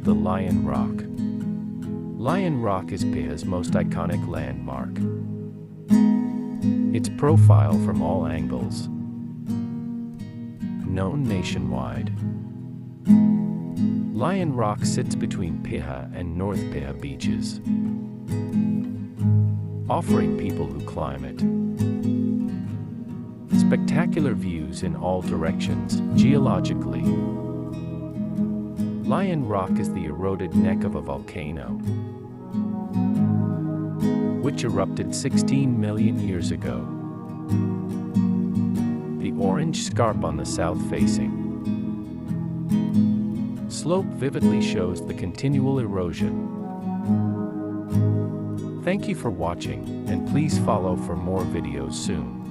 the Lion Rock. Lion Rock is Piha's most iconic landmark. Its profile from all angles, known nationwide. Lion Rock sits between Piha and North Piha beaches, offering people who climb it spectacular views in all directions. Geologically, Lion Rock is the eroded neck of a volcano, which erupted 16 million years ago. The orange scarp on the south-facing slope vividly shows the continual erosion. Thank you for watching, and please follow for more videos soon.